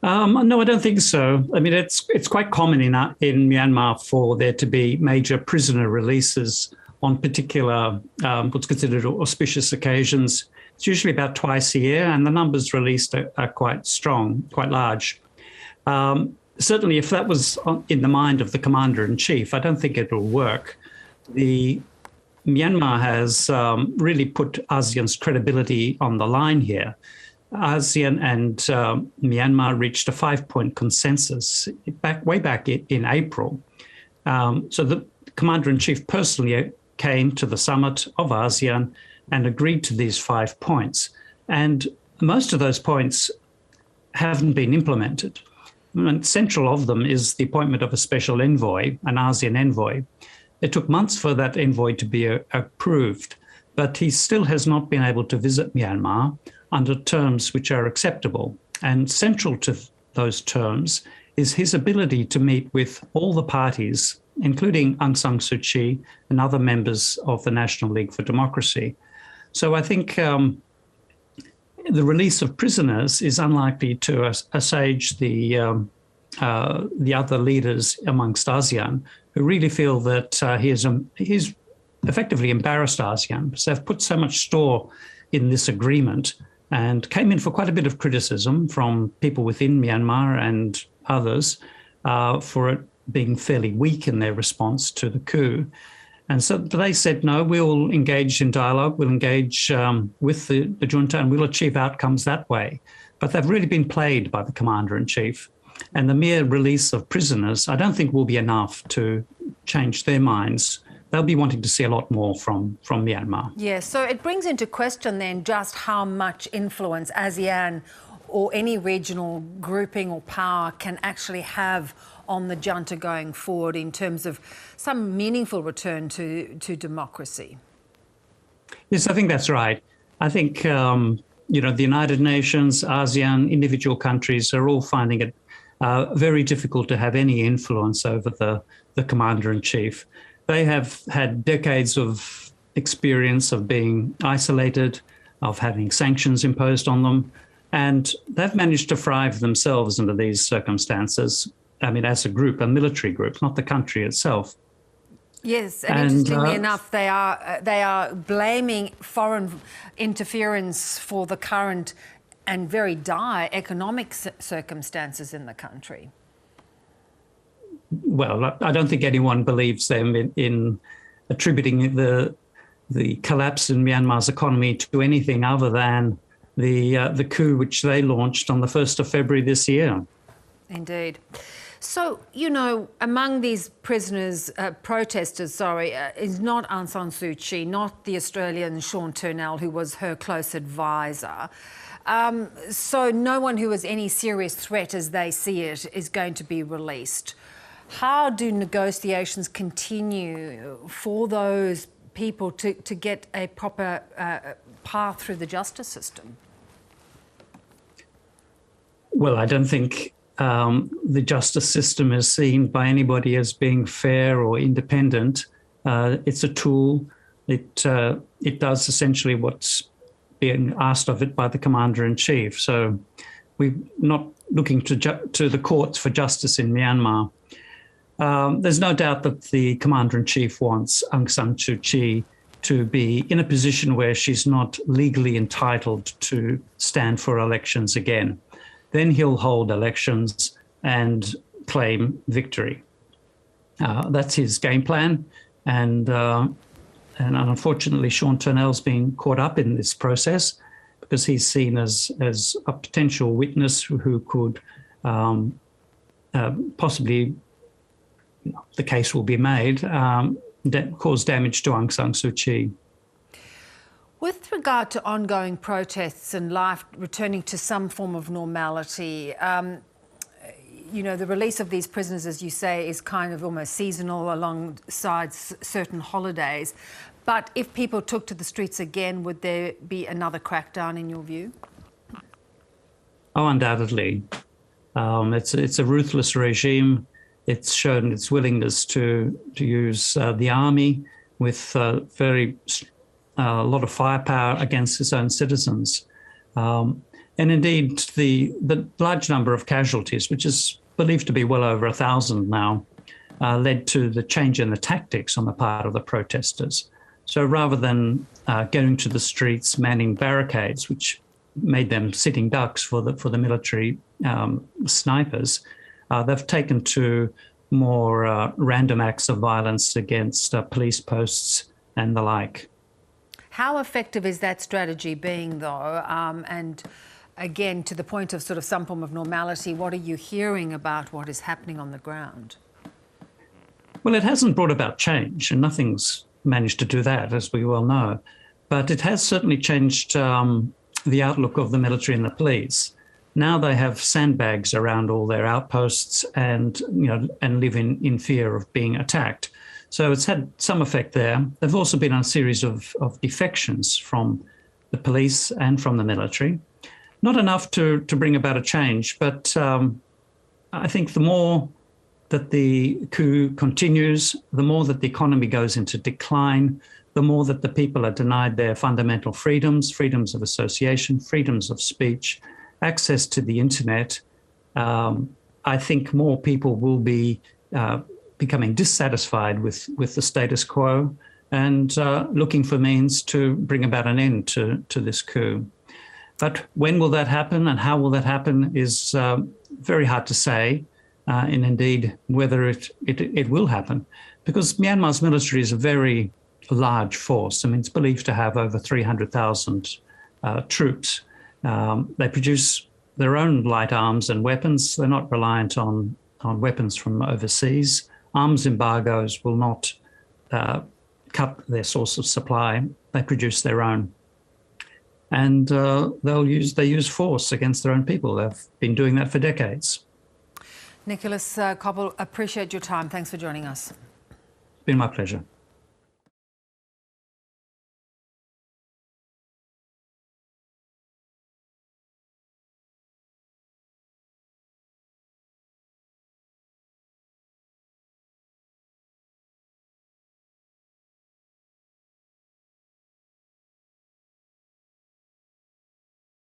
No, I don't think so. I mean, it's quite common in Myanmar for there to be major prisoner releases on particular what's considered auspicious occasions. It's usually about twice a year, and the numbers released are quite strong, quite large. Certainly, if that was in the mind of the commander in chief, I don't think it will work. The Myanmar has really put ASEAN's credibility on the line here. ASEAN and Myanmar reached a 5-point consensus way back in April. So the commander-in-chief personally came to the summit of ASEAN and agreed to these 5 points. And most of those points haven't been implemented. And central of them is the appointment of a special envoy, an ASEAN envoy. It took months for that envoy to be approved, but he still has not been able to visit Myanmar under terms which are acceptable. And central to those terms is his ability to meet with all the parties, including Aung San Suu Kyi and other members of the National League for Democracy. So I think the release of prisoners is unlikely to assuage the other leaders amongst ASEAN who really feel that he's effectively embarrassed ASEAN because they've put so much store in this agreement and came in for quite a bit of criticism from people within Myanmar and others for it being fairly weak in their response to the coup. And so they said, no, we'll engage in dialogue, we'll engage with the junta and we'll achieve outcomes that way. But they've really been played by the commander-in-chief. And the mere release of prisoners, I don't think will be enough to change their minds. They'll be wanting to see a lot more from Myanmar. Yes, so it brings into question then just how much influence ASEAN or any regional grouping or power can actually have on the junta going forward in terms of some meaningful return to democracy. Yes, I think that's right. I think, the United Nations, ASEAN, individual countries are all finding it very difficult to have any influence over the commander-in-chief. They have had decades of experience of being isolated, of having sanctions imposed on them, and they've managed to thrive themselves under these circumstances. I mean, as a group, a military group, not the country itself. Yes, and interestingly enough, they are blaming foreign interference for the current and very dire economic circumstances in the country. Well, I don't think anyone believes them in attributing the collapse in Myanmar's economy to anything other than the coup which they launched on the 1st of February this year. Indeed. So, among these protesters, is not Aung San Suu Kyi, not the Australian Sean Turnell, who was her close advisor. So no one who is any serious threat, as they see it, is going to be released. How do negotiations continue for those people to get a proper path through the justice system? Well, I don't think the justice system is seen by anybody as being fair or independent. It's a tool. It does essentially what's being asked of it by the commander-in-chief. So we're not looking to the courts for justice in Myanmar. There's no doubt that the commander-in-chief wants Aung San Suu Kyi to be in a position where she's not legally entitled to stand for elections again. Then he'll hold elections and claim victory. That's his game plan. And unfortunately, Sean Turnell's been caught up in this process because he's seen as a potential witness who could possibly, the case will be made, cause damage to Aung San Suu Kyi. With regard to ongoing protests and life returning to some form of normality, the release of these prisoners, as you say, is kind of almost seasonal alongside certain holidays. But if people took to the streets again, would there be another crackdown in your view? Oh, undoubtedly. It's a ruthless regime. It's shown its willingness to use the army with a lot of firepower against its own citizens. And indeed, the large number of casualties, which is believed to be well over 1,000 now, led to the change in the tactics on the part of the protesters. So rather than going to the streets, manning barricades, which made them sitting ducks for the military snipers, they've taken to more random acts of violence against police posts and the like. How effective is that strategy being, though? And again, to the point of sort of some form of normality, what are you hearing about what is happening on the ground? Well, it hasn't brought about change, and nothing's managed to do that, as we well know. But it has certainly changed the outlook of the military and the police. Now they have sandbags around all their outposts and live in fear of being attacked. So it's had some effect there. There've also been a series of defections from the police and from the military. Not enough to bring about a change, but I think the more that the coup continues, the more that the economy goes into decline, the more that the people are denied their fundamental freedoms, freedoms of association, freedoms of speech, access to the internet. I think more people will be becoming dissatisfied with the status quo and looking for means to bring about an end to this coup. But when will that happen and how will that happen is very hard to say, and indeed whether it will happen, because Myanmar's military is a very large force. I mean, it's believed to have over 300,000 troops. They produce their own light arms and weapons. They're not reliant on weapons from overseas. Arms embargoes will not cut their source of supply. They produce their own. And they use force against their own people. They've been doing that for decades. Nicholas Coppel, appreciate your time. Thanks for joining us. It's been my pleasure.